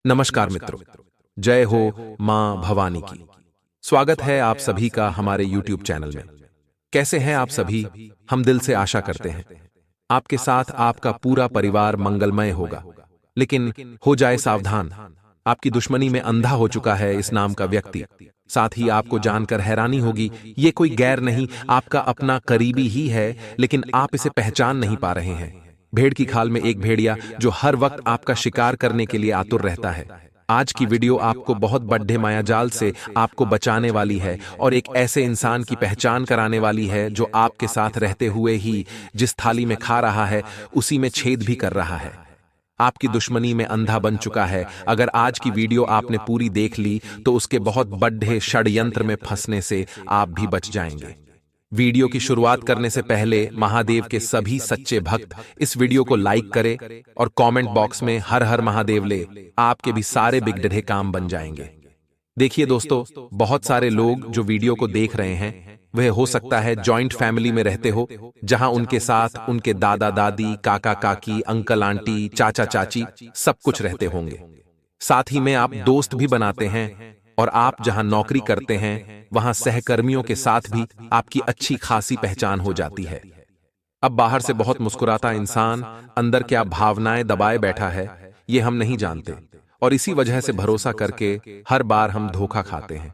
नमस्कार मित्रों, जय हो मां भवानी की। स्वागत है आप सभी का हमारे YouTube चैनल में। कैसे हैं आप सभी? हम दिल से आशा करते हैं आपके साथ आपका पूरा परिवार मंगलमय होगा। लेकिन हो जाए सावधान, आपकी दुश्मनी में अंधा हो चुका है इस नाम का व्यक्ति। साथ ही आपको जानकर हैरानी होगी, ये कोई गैर नहीं, आपका अपना करीबी ही है, लेकिन आप इसे पहचान नहीं पा रहे हैं। भेड़ की खाल में एक भेड़िया जो हर वक्त आपका शिकार करने के लिए आतुर रहता है। आज की वीडियो आपको बहुत बड़े मायाजाल से आपको बचाने वाली है और एक ऐसे इंसान की पहचान कराने वाली है जो आपके साथ रहते हुए ही जिस थाली में खा रहा है उसी में छेद भी कर रहा है। आपकी दुश्मनी में अंधा बन चुका है। अगर आज की वीडियो आपने पूरी देख ली तो उसके बहुत बड़े षड्यंत्र में फंसने से आप भी बच जाएंगे। वीडियो की शुरुआत करने से पहले महादेव के सभी सच्चे भक्त इस वीडियो को लाइक करें और कमेंट बॉक्स में हर हर महादेव ले, आपके भी सारे बिगड़े काम बन जाएंगे। देखिए दोस्तों, बहुत सारे लोग जो वीडियो को देख रहे हैं वह हो सकता है जॉइंट फैमिली में रहते हो, जहां उनके साथ उनके दादा दादी, काका काकी, अंकल आंटी, चाचा चाची सब कुछ रहते होंगे। साथ ही में आप दोस्त भी बनाते हैं और आप जहां नौकरी करते हैं वहां सहकर्मियों के साथ भी आपकी अच्छी खासी पहचान हो जाती है। अब बाहर से बहुत मुस्कुराता इंसान अंदर क्या भावनाएं दबाए बैठा है ये हम नहीं जानते, और इसी वजह से भरोसा करके हर बार हम धोखा खाते हैं।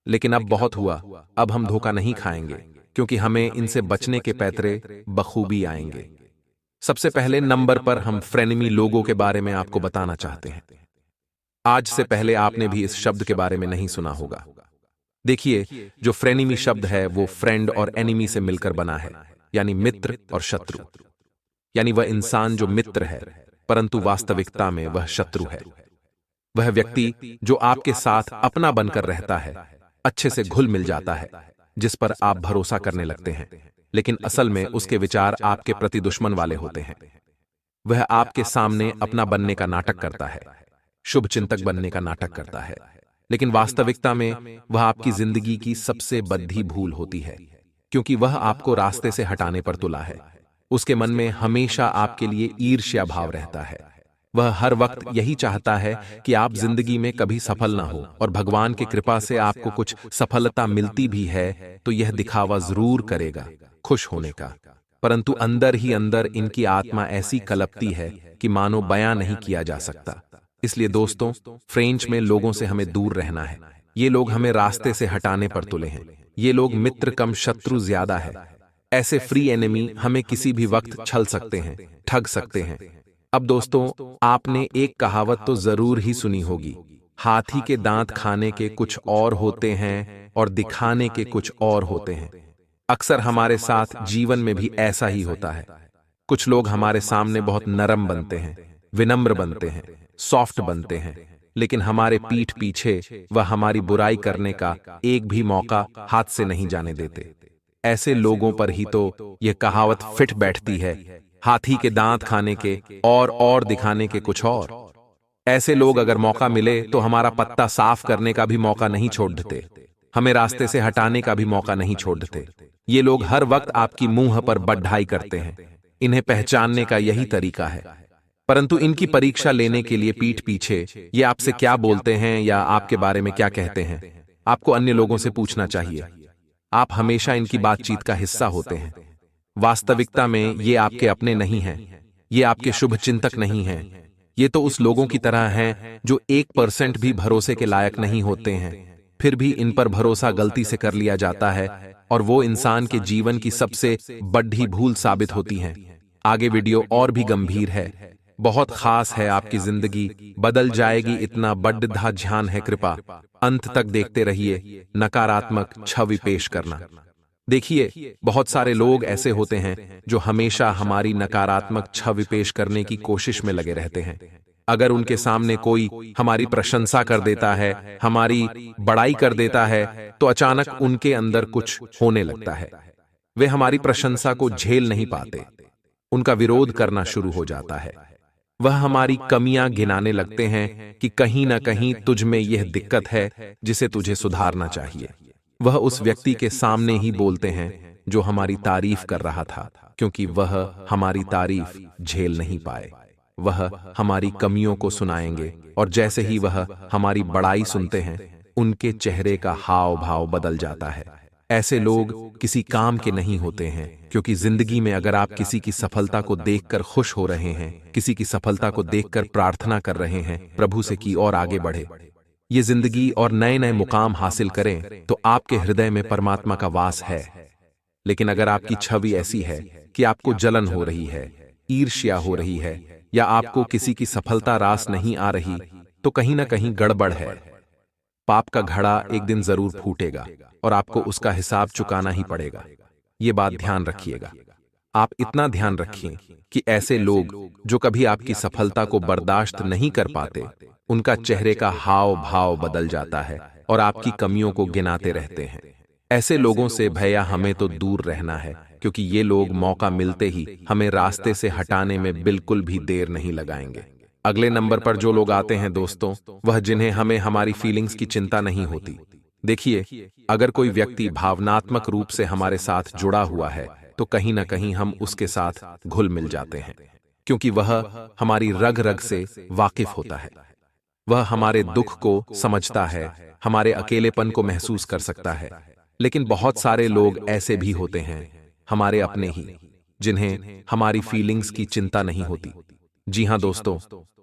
लेकिन अब बहुत हुआ, अब हम धोखा नहीं खाएंगे, क्योंकि हमें इनसे बचने के पैतरे बखूबी आएंगे। सबसे पहले नंबर पर हम फ्रेनेमी लोगों के बारे में आपको बताना चाहते हैं। आज से पहले आपने भी इस शब्द के बारे में नहीं सुना होगा। देखिए, जो फ्रेनेमी शब्द है वो फ्रेंड और एनिमी से मिलकर बना है, यानी मित्र और शत्रु। यानी वह इंसान जो मित्र है परंतु वास्तविकता में वह शत्रु है। वह व्यक्ति जो आपके साथ अपना बनकर रहता है, अच्छे से घुल मिल जाता है, जिस पर आप भरोसा करने लगते हैं, लेकिन असल में उसके विचार आपके प्रति दुश्मन वाले होते हैं। वह आपके सामने अपना बनने का नाटक करता है, शुभ चिंतक बनने का नाटक करता है, लेकिन वास्तविकता में वह आपकी जिंदगी की सबसे बड़ी भूल होती है, क्योंकि वह आपको रास्ते से हटाने पर तुला है। उसके मन में हमेशा आपके लिए ईर्ष्या भाव रहता है। वह हर वक्त यही चाहता है कि आप जिंदगी में कभी सफल ना हो, और भगवान की कृपा से आपको कुछ सफलता मिलती भी है तो यह दिखावा जरूर करेगा खुश होने का, परंतु अंदर ही अंदर इनकी आत्मा ऐसी कलपती है कि मानो बयां नहीं किया जा सकता। इसलिए दोस्तों, फ्रेंच में लोगों से हमें दूर रहना है। ये लोग हमें रास्ते से हटाने पर तुले हैं। ये लोग मित्र कम शत्रु ज्यादा है। ऐसे फ्री एनिमी हमें किसी भी वक्त छल सकते हैं, ठग सकते हैं। अब दोस्तों, आपने एक कहावत तो जरूर ही सुनी होगी, हाथी के दांत खाने के कुछ और होते हैं और दिखाने के कुछ और होते हैं। अक्सर हमारे साथ जीवन में भी ऐसा ही होता है। कुछ लोग हमारे सामने बहुत नरम बनते हैं, विनम्र बनते हैं, सॉफ्ट बनते हैं, लेकिन हमारे पीठ पीछे वह हमारी बुराई करने का एक भी मौका हाथ से नहीं जाने देते। ऐसे लोगों पर ही तो यह कहावत फिट बैठती है, हाथी के दांत खाने के और दिखाने के कुछ और। ऐसे लोग अगर मौका मिले तो हमारा पत्ता साफ करने का भी मौका नहीं छोड़ देते, हमें रास्ते से हटाने का भी मौका नहीं छोड़ देते। ये लोग हर वक्त आपकी मुंह पर बढ़ाई करते हैं। इन्हें पहचानने का यही तरीका है, परंतु इनकी परीक्षा लेने के लिए पीठ पीछे ये आपसे क्या बोलते हैं या आपके बारे में क्या कहते हैं, आपको अन्य लोगों से पूछना चाहिए। आप हमेशा इनकी बातचीत का हिस्सा होते हैं। वास्तविकता में ये आपके अपने नहीं हैं, ये आपके शुभ चिंतक नहीं हैं। ये तो उस लोगों की तरह हैं जो 1% भी भरोसे के लायक नहीं होते हैं, फिर भी इन पर भरोसा गलती से कर लिया जाता है, और वो इंसान के जीवन की सबसे बड़ी भूल साबित होती हैं। आगे वीडियो और भी गंभीर है, बहुत खास है। आपकी जिंदगी बदल जाएगी, इतना बड़ा ध्यान है। कृपा अंत तक देखते रहिए। नकारात्मक छवि पेश करना। देखिए, बहुत सारे लोग ऐसे होते हैं जो हमेशा हमारी नकारात्मक छवि पेश करने की कोशिश में लगे रहते हैं। अगर उनके सामने कोई हमारी प्रशंसा कर देता है, हमारी बड़ाई कर देता है, तो अचानक उनके अंदर कुछ होने लगता है। वे हमारी प्रशंसा को झेल नहीं पाते, उनका विरोध करना शुरू हो जाता है। वह हमारी कमियां गिनाने लगते हैं कि कहीं ना कहीं तुझ में यह दिक्कत है जिसे तुझे सुधारना चाहिए। वह उस व्यक्ति के सामने ही बोलते हैं जो हमारी तारीफ कर रहा था, क्योंकि वह हमारी तारीफ झेल नहीं पाए। वह हमारी कमियों को सुनाएंगे और जैसे ही वह हमारी बड़ाई सुनते हैं उनके चेहरे का हाव भाव बदल जाता है। ऐसे लोग किसी काम के नहीं होते हैं, क्योंकि जिंदगी में अगर आप किसी की सफलता को देखकर खुश हो रहे हैं, किसी की सफलता को देखकर प्रार्थना कर रहे हैं प्रभु से कि और आगे बढ़े, ये जिंदगी और नए नए मुकाम हासिल करें, तो आपके हृदय में परमात्मा का वास है। लेकिन अगर आपकी छवि ऐसी है कि आपको जलन हो रही है, ईर्ष्या हो रही है, या आपको किसी की सफलता रास नहीं आ रही, तो कहीं ना कहीं गड़बड़ है। पाप का घड़ा एक दिन जरूर फूटेगा और आपको उसका हिसाब चुकाना ही पड़ेगा। ये बात ध्यान रखिएगा। आप इतना ध्यान रखिए कि ऐसे लोग जो कभी आपकी सफलता को बर्दाश्त नहीं कर पाते, उनका चेहरे का हाव भाव बदल जाता है और आपकी कमियों को गिनाते रहते हैं। ऐसे लोगों से भैया हमें तो दूर रहना है, क्योंकि ये लोग मौका मिलते ही हमें रास्ते से हटाने में बिल्कुल भी देर नहीं लगाएंगे। अगले नंबर पर जो लोग आते हैं दोस्तों, वह जिन्हें हमें हमारी फीलिंग्स की चिंता नहीं होती। देखिए, अगर कोई व्यक्ति भावनात्मक रूप से हमारे साथ जुड़ा हुआ है, तो कहीं ना कहीं हम उसके साथ घुल मिल जाते हैं, क्योंकि वह हमारी रग रग से वाकिफ होता है। वह हमारे दुख को समझता है, हमारे अकेलेपन को महसूस कर सकता है। लेकिन बहुत सारे लोग ऐसे भी होते हैं, हमारे अपने ही, जिन्हें हमारी फीलिंग्स की चिंता नहीं होती। जी हां दोस्तों,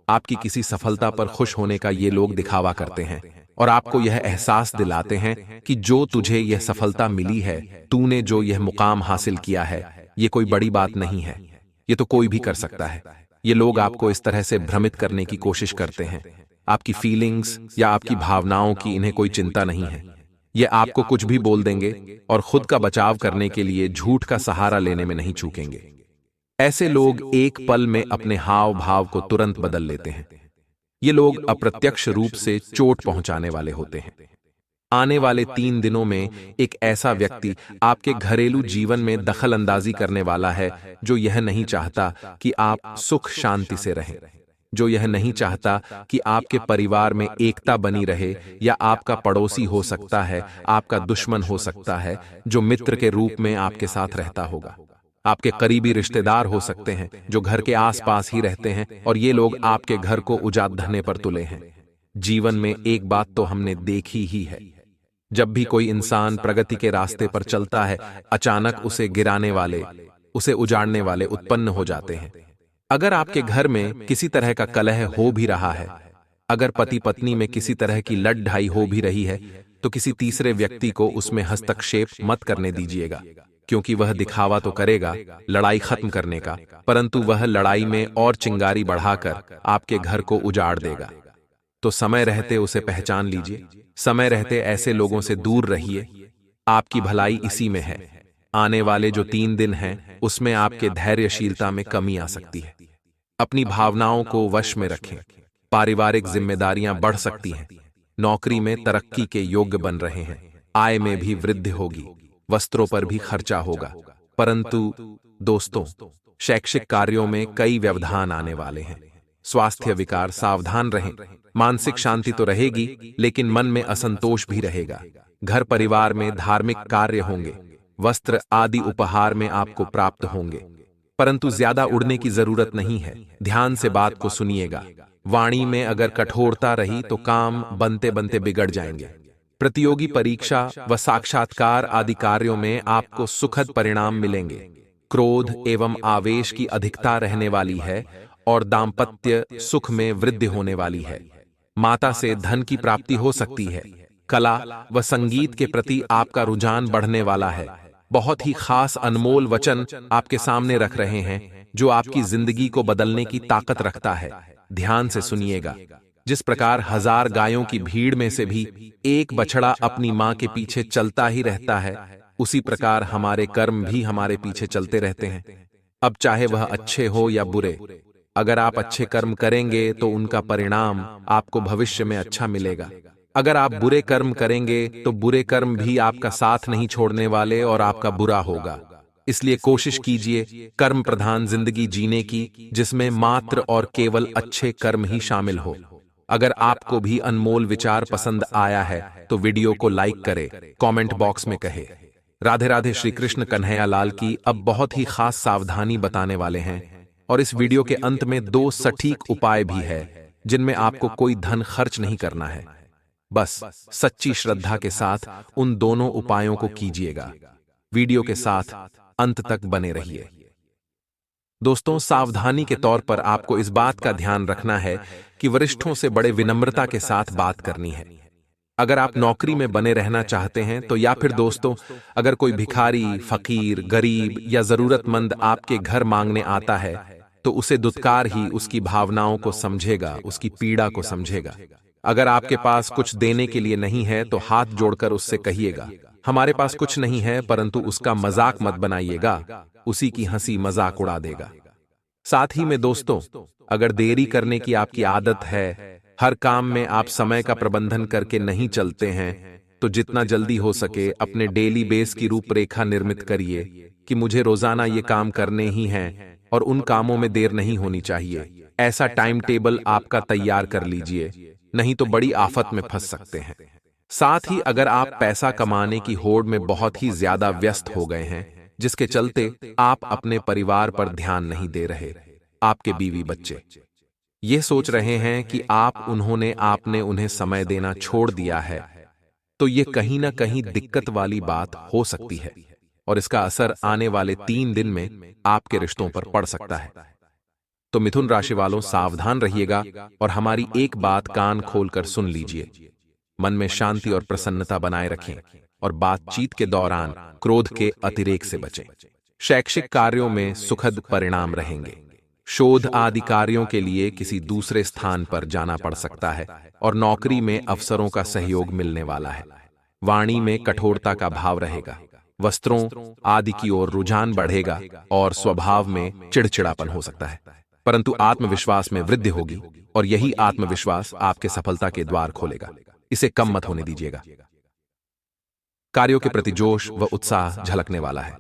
आपकी किसी सफलता पर खुश होने का ये लोग दिखावा करते हैं और आपको यह एहसास दिलाते हैं कि जो तुझे यह सफलता मिली है, तूने जो यह मुकाम हासिल किया है, ये कोई बड़ी बात नहीं है, ये तो कोई भी कर सकता है। ये लोग आपको इस तरह से भ्रमित करने की कोशिश करते हैं। आपकी फीलिंग्स या आपकी भावनाओं की इन्हें कोई चिंता नहीं है। ये आपको कुछ भी बोल देंगे और खुद का बचाव करने के लिए झूठ का सहारा लेने में नहीं चूकेंगे। ऐसे लोग एक पल में अपने हाव भाव को तुरंत बदल लेते हैं। ये लोग अप्रत्यक्ष रूप से चोट पहुंचाने वाले होते हैं। आने वाले 3 दिनों में एक ऐसा व्यक्ति आपके घरेलू जीवन में दखल अंदाजी करने वाला है, जो यह नहीं चाहता कि आप सुख शांति से रहें, जो यह नहीं चाहता कि आपके परिवार में एकता बनी रहे, या आपका पड़ोसी हो सकता है, आपका दुश्मन हो सकता है, जो मित्र के रूप में आपके साथ रहता होगा। आपके करीबी रिश्तेदार हो सकते हैं जो घर के आसपास ही रहते हैं, और ये लोग आपके घर को उजाड़ने पर तुले हैं। जीवन में एक बात तो हमने देखी ही है, जब भी कोई इंसान प्रगति के रास्ते पर चलता है, अचानक उसे गिराने वाले, उसे उजाड़ने वाले उत्पन्न हो जाते हैं। अगर आपके घर में किसी तरह का कलह हो भी रहा है, अगर पति पत्नी में किसी तरह की लड़-ढाई हो भी रही है, तो किसी तीसरे व्यक्ति को उसमें हस्तक्षेप मत करने दीजिएगा, क्योंकि वह दिखावा तो करेगा लड़ाई खत्म करने का, परंतु वह लड़ाई में और चिंगारी बढ़ाकर आपके घर को उजाड़ देगा। तो समय रहते उसे पहचान लीजिए, समय रहते ऐसे लोगों से दूर रहिए। आपकी भलाई इसी में है। आने वाले जो 3 दिन हैं, उसमें आपके धैर्यशीलता में कमी आ सकती है। अपनी भावनाओं को वश में रखें। पारिवारिक जिम्मेदारियां बढ़ सकती हैं। नौकरी में तरक्की के योग्य बन रहे हैं। आय में भी वृद्धि होगी। वस्त्रों पर भी खर्चा होगा। परंतु दोस्तों, शैक्षिक कार्यों में कई व्यवधान आने वाले हैं। स्वास्थ्य विकार, सावधान रहें। मानसिक शांति तो रहेगी, लेकिन मन में असंतोष भी रहेगा। घर परिवार में धार्मिक कार्य होंगे। वस्त्र आदि उपहार में आपको प्राप्त होंगे, परंतु ज्यादा उड़ने की जरूरत नहीं है। ध्यान से बात को सुनिएगा। वाणी में अगर कठोरता रही तो काम बनते बनते बिगड़ जाएंगे। प्रतियोगी परीक्षा व साक्षात्कार आदि कार्यों में आपको सुखद परिणाम मिलेंगे। क्रोध एवं आवेश की अधिकता रहने वाली है और दाम्पत्य सुख में वृद्धि होने वाली है। माता से धन की प्राप्ति हो सकती है। कला व संगीत के प्रति आपका रुझान बढ़ने वाला है। बहुत ही खास अनमोल वचन आपके सामने रख रहे हैं, जो आपकी जिंदगी को बदलने की ताकत रखता है। ध्यान से सुनिएगा। जिस प्रकार 1000 गायों की भीड़ में से भी एक बछड़ा अपनी मां के पीछे चलता ही रहता है, उसी प्रकार हमारे कर्म भी हमारे पीछे चलते रहते हैं। अब चाहे वह अच्छे हो या बुरे, अगर आप अच्छे कर्म करेंगे तो उनका परिणाम आपको भविष्य में अच्छा मिलेगा। अगर आप बुरे कर्म करेंगे तो बुरे कर्म भी आपका साथ नहीं छोड़ने वाले और आपका बुरा होगा। इसलिए कोशिश कीजिए कर्म प्रधान जिंदगी जीने की, जिसमें मात्र और केवल अच्छे कर्म ही शामिल हो। अगर आपको भी अनमोल विचार पसंद आया है तो वीडियो को लाइक करें, कमेंट बॉक्स में कहे। राधे राधे। श्री कृष्ण कन्हैया लाल की अब बहुत ही खास सावधानी बताने वाले हैं। और इस वीडियो के अंत में 2 सटीक उपाय भी है जिनमें आपको कोई धन खर्च नहीं करना है। बस सच्ची श्रद्धा के साथ उन दोनों उपायों को कीजिएगा। वीडियो के साथ अंत तक बने रहिए। दोस्तों, सावधानी के तौर पर आपको इस बात का ध्यान रखना है कि वरिष्ठों से बड़े विनम्रता के साथ बात करनी है। अगर आप नौकरी में बने रहना चाहते हैं तो, या फिर दोस्तों, अगर कोई भिखारी, फकीर, गरीब या जरूरतमंद आपके घर मांगने आता है तो उसे दुत्कार ही उसकी भावनाओं को समझेगा, उसकी पीड़ा को समझेगा। अगर आपके पास कुछ देने के लिए नहीं है तो हाथ जोड़कर उससे कहिएगा, हमारे पास कुछ नहीं है, परंतु उसका मजाक मत बनाइएगा, उसी की हंसी मजाक उड़ा देगा। साथ ही में दोस्तों, अगर देरी करने की आपकी आदत है, हर काम में आप समय का प्रबंधन करके नहीं चलते हैं, तो जितना जल्दी हो सके अपने डेली बेस की रूपरेखा निर्मित करिए कि मुझे रोजाना ये काम करने ही हैं और उन कामों में देर नहीं होनी चाहिए। ऐसा टाइम टेबल आपका तैयार कर लीजिए, नहीं तो बड़ी आफत में फंस सकते हैं। साथ ही अगर आप पैसा कमाने की होड़ में बहुत ही ज्यादा व्यस्त हो गए हैं, जिसके चलते आप अपने परिवार पर ध्यान नहीं दे रहे, आपके बीवी बच्चे ये सोच रहे हैं कि आपने उन्हें समय देना छोड़ दिया है, तो ये कहीं ना कहीं दिक्कत वाली बात हो सकती है और इसका असर आने वाले 3 दिन में आपके रिश्तों पर पड़ सकता है। तो मिथुन राशि वालों, सावधान रहिएगा और हमारी एक बात कान खोलकर सुन लीजिए। मन में शांति और प्रसन्नता बनाए रखें और बातचीत के दौरान क्रोध के अतिरेक से बचें। शैक्षिक कार्यों में सुखद परिणाम रहेंगे। शोध आदि कार्यों के लिए किसी दूसरे स्थान पर जाना पड़ सकता है और नौकरी में अफसरों का सहयोग मिलने वाला है। वाणी में कठोरता का भाव रहेगा। वस्त्रों आदि की ओर रुझान बढ़ेगा और स्वभाव में चिड़चिड़ापन हो सकता है, परंतु आत्मविश्वास में वृद्धि होगी और यही आत्मविश्वास आपके सफलता के द्वार खोलेगा। इसे कम मत होने दीजिएगा। कार्यों के प्रति जोश व उत्साह झलकने वाला है।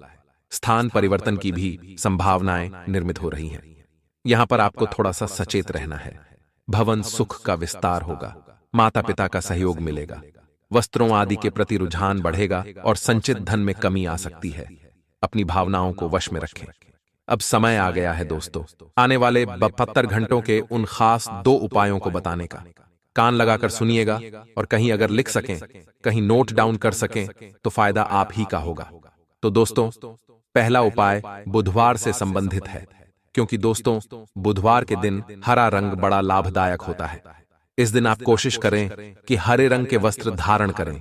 स्थान परिवर्तन की भी संभावनाएं निर्मित हो रही हैं। यहां पर आपको थोड़ा सा सचेत रहना है। भवन सुख का विस्तार होगा, माता पिता का सहयोग मिलेगा, वस्त्रों आदि के प्रति रुझान बढ़ेगा और संचित धन में कमी आ सकती है। अपनी भावनाओं को वश में रखें। अब समय आ गया है दोस्तों, आने वाले 72 घंटों के उन खास 2 उपायों को बताने का। कान लगाकर सुनिएगा और कहीं अगर लिख सकें, कहीं नोट डाउन कर सकें तो फायदा आप ही का होगा। तो दोस्तों, पहला उपाय बुधवार से संबंधित है, क्योंकि दोस्तों बुधवार के दिन हरा रंग बड़ा लाभदायक होता है। इस दिन आप कोशिश करें कि हरे रंग के वस्त्र धारण करें।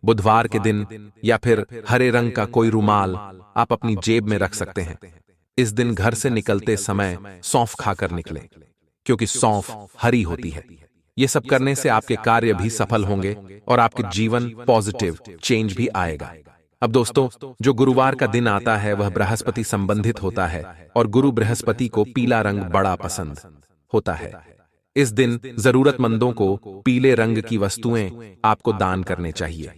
बुधवार के दिन या फिर हरे रंग का कोई रुमाल आप अपनी जेब में रख सकते हैं। इस दिन घर से निकलते समय सौंफ खाकर निकलें, क्योंकि सौंफ हरी होती है। ये सब करने से आपके कार्य भी सफल होंगे और आपके जीवन पॉजिटिव चेंज भी आएगा। अब दोस्तों, जो गुरुवार का दिन आता है वह बृहस्पति संबंधित होता है और गुरु बृहस्पति को पीला रंग बड़ा पसंद होता है। इस दिन जरूरतमंदों को पीले रंग की वस्तुएं आपको दान करने चाहिए,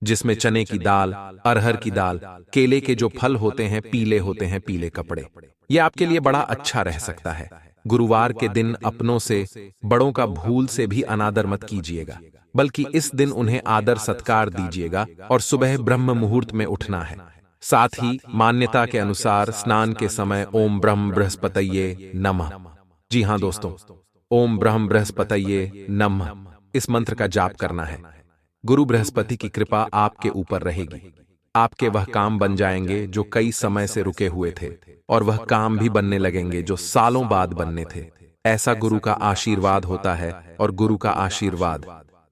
जिसमें चने की दाल, अरहर की दाल, केले के जो फल होते हैं पीले कपड़े। ये आपके लिए बड़ा अच्छा रह सकता है। गुरुवार के दिन अपनों से बड़ों का भूल से भी अनादर मत कीजिएगा, बल्कि इस दिन उन्हें आदर सत्कार दीजिएगा और सुबह ब्रह्म मुहूर्त में उठना है। साथ ही मान्यता के अनुसार स्नान के समय ओम ब्रह्म बृहस्पतये नमः, जी हां दोस्तों, ओम ब्रह्म बृहस्पतये नमः इस मंत्र का जाप करना है। गुरु बृहस्पति की कृपा आपके ऊपर रहेगी। आपके वह काम बन जाएंगे जो कई समय से रुके हुए थे और वह काम भी बनने लगेंगे जो सालों बाद बनने थे। ऐसा गुरु का आशीर्वाद होता है और गुरु का आशीर्वाद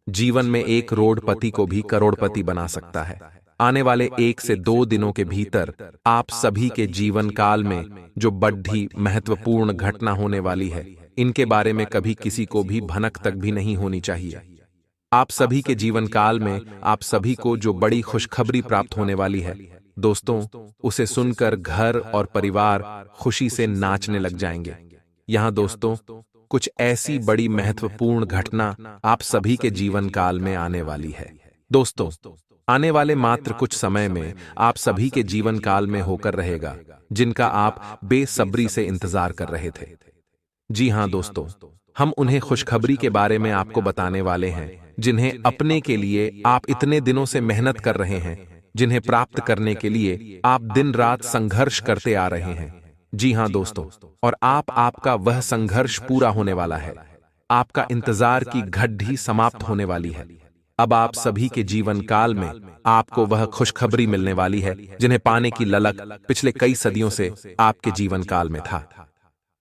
जीवन में एक करोड़पति को भी करोड़पति बना सकता है। आने वाले 1 से 2 दिनों के भीतर आप सभी के जीवन काल में जो बड़ी महत्वपूर्ण घटना होने वाली है, इनके बारे में कभी किसी को भी भनक तक भी नहीं होनी चाहिए। आप सभी के जीवन काल में आप सभी को जो बड़ी खुशखबरी प्राप्त होने वाली है दोस्तों, उसे सुनकर घर और परिवार खुशी से नाचने लग जाएंगे। यहाँ दोस्तों, कुछ ऐसी बड़ी महत्वपूर्ण घटना आप सभी के जीवन काल में आने वाली है। दोस्तों, आने वाले मात्र कुछ समय में आप सभी के जीवन काल में होकर रहेगा, जिनका आप बेसब्री से इंतजार कर रहे थे। जी हां दोस्तों, हम उन्हें खुशखबरी के बारे में आपको बताने वाले हैं, जिन्हें अपने के लिए आप इतने दिनों से मेहनत कर रहे हैं, जिन्हें प्राप्त करने के लिए आप दिन रात संघर्ष करते आ रहे हैं। जी हां दोस्तों, और आपका वह संघर्ष पूरा होने वाला है। आपका इंतजार की घड़ी समाप्त होने वाली है। अब आप सभी के जीवन काल में आपको वह खुशखबरी मिलने वाली है जिन्हें पाने की ललक पिछले कई सदियों से आपके जीवन काल में था।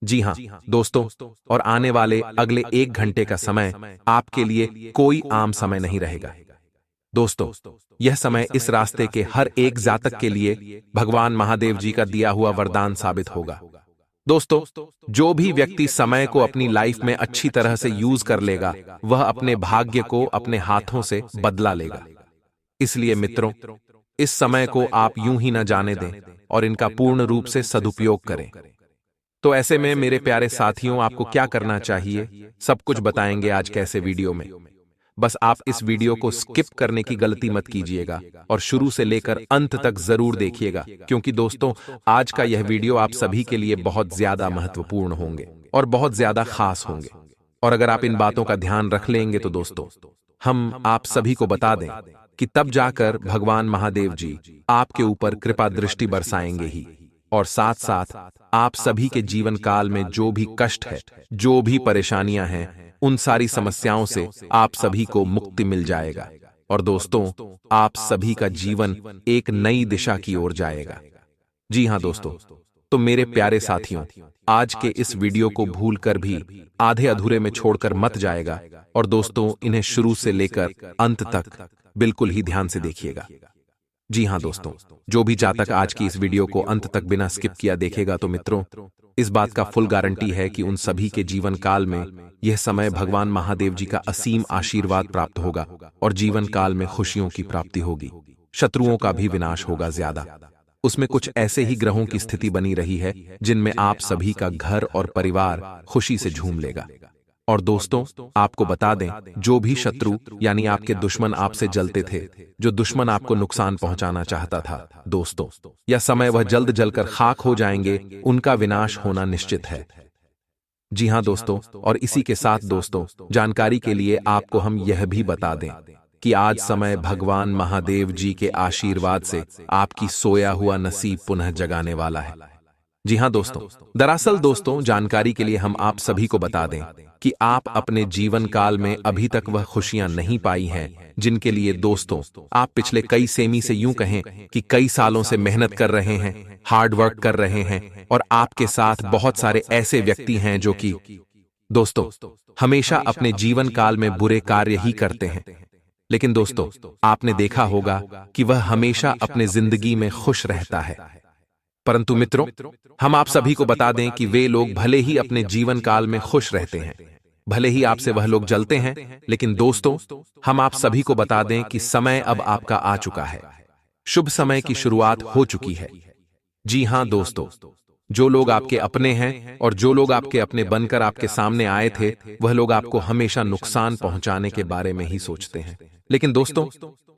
जी हां दोस्तों, और आने वाले अगले 1 घंटे का समय आपके लिए कोई आम समय नहीं रहेगा। दोस्तों, यह समय इस रास्ते के हर एक जातक के लिए भगवान महादेव जी का दिया हुआ वरदान साबित होगा। दोस्तों, जो भी व्यक्ति समय को अपनी लाइफ में अच्छी तरह से यूज कर लेगा, वह अपने भाग्य को अपने हाथों से बदला लेगा। इसलिए मित्रों, इस समय को आप यूं ही न जाने दें और इनका पूर्ण रूप से सदुपयोग करें। तो ऐसे में मेरे प्यारे साथियों, आपको क्या करना चाहिए, सब कुछ बताएंगे आज कैसे वीडियो में। बस आप इस वीडियो को स्किप करने की गलती मत कीजिएगा और शुरू से लेकर अंत तक जरूर देखिएगा, क्योंकि दोस्तों, आज का यह वीडियो आप सभी के लिए बहुत ज्यादा महत्वपूर्ण होंगे और बहुत ज्यादा खास होंगे। और अगर आप इन बातों का ध्यान रख लेंगे तो दोस्तों, हम आप सभी को बता दें कि तब जाकर भगवान महादेव जी आपके ऊपर कृपा दृष्टि बरसाएंगे ही, और साथ साथ आप सभी के जीवन काल में जो भी कष्ट है, जो भी परेशानियां हैं, उन सारी समस्याओं से आप सभी को मुक्ति मिल जाएगा। और दोस्तों, आप सभी का जीवन एक नई दिशा की ओर जाएगा। जी हां दोस्तों, तो मेरे प्यारे साथियों, आज के इस वीडियो को भूलकर भी आधे अधूरे में छोड़कर मत जाएगा, और दोस्तों, इन्हें शुरू से लेकर अंत तक बिल्कुल ही ध्यान से देखिएगा। जी हां दोस्तों, जो भी जातक आज की इस वीडियो को अंत तक बिना स्किप किया देखेगा, तो मित्रों, इस बात का फुल गारंटी है कि उन सभी के जीवन काल में यह समय भगवान महादेव जी का असीम आशीर्वाद प्राप्त होगा और जीवन काल में खुशियों की प्राप्ति होगी। शत्रुओं का भी विनाश होगा ज्यादा। उसमें कुछ ऐसे ही ग्रहों की स्थिति बनी रही है जिनमें आप सभी का घर और परिवार खुशी से झूम लेगा। और दोस्तों, आपको बता दें, जो भी शत्रु यानी आपके दुश्मन आपसे जलते थे, जो दुश्मन आपको नुकसान पहुंचाना चाहता था, दोस्तों, यह समय वह जल्द जलकर खाक हो जाएंगे, उनका विनाश होना निश्चित है। जी हां दोस्तों, और इसी के साथ दोस्तों, जानकारी के लिए आपको हम यह भी बता दें कि आज समय भगवान महादेव जी के आशीर्वाद से आपकी सोया हुआ नसीब पुनः जगाने वाला है। जी हां दोस्तों, दरअसल दोस्तों, जानकारी के लिए हम आप सभी को बता दें कि आप अपने जीवन काल में अभी तक वह खुशियां नहीं पाई हैं जिनके लिए दोस्तों आप पिछले कई सेमी से यूं कहें कि कई सालों से मेहनत कर रहे हैं, हार्ड वर्क कर रहे हैं, और आपके साथ बहुत सारे ऐसे व्यक्ति हैं जो कि दोस्तों हमेशा अपने जीवन काल में बुरे कार्य ही करते हैं, लेकिन दोस्तों, आपने देखा होगा कि वह हमेशा अपने जिंदगी में खुश रहता है। परंतु मित्रों, हम आप सभी को बता दें कि वे लोग भले ही अपने जीवन काल में खुश रहते हैं, भले ही आपसे वह लोग जलते हैं, लेकिन दोस्तों, हम आप सभी को बता दें कि समय अब आपका आ चुका है। शुभ समय की शुरुआत हो चुकी है। जी हां दोस्तों, जो लोग आपके अपने हैं और जो लोग आपके अपने बनकर आपके सामने आए थे, वह लोग आपको हमेशा नुकसान पहुंचाने के बारे में ही सोचते हैं। लेकिन दोस्तों,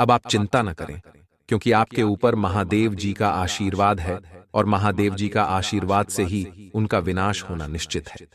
अब आप चिंता न करें, क्योंकि आपके ऊपर महादेव जी का आशीर्वाद है और महादेव जी का आशीर्वाद से ही उनका विनाश होना निश्चित है।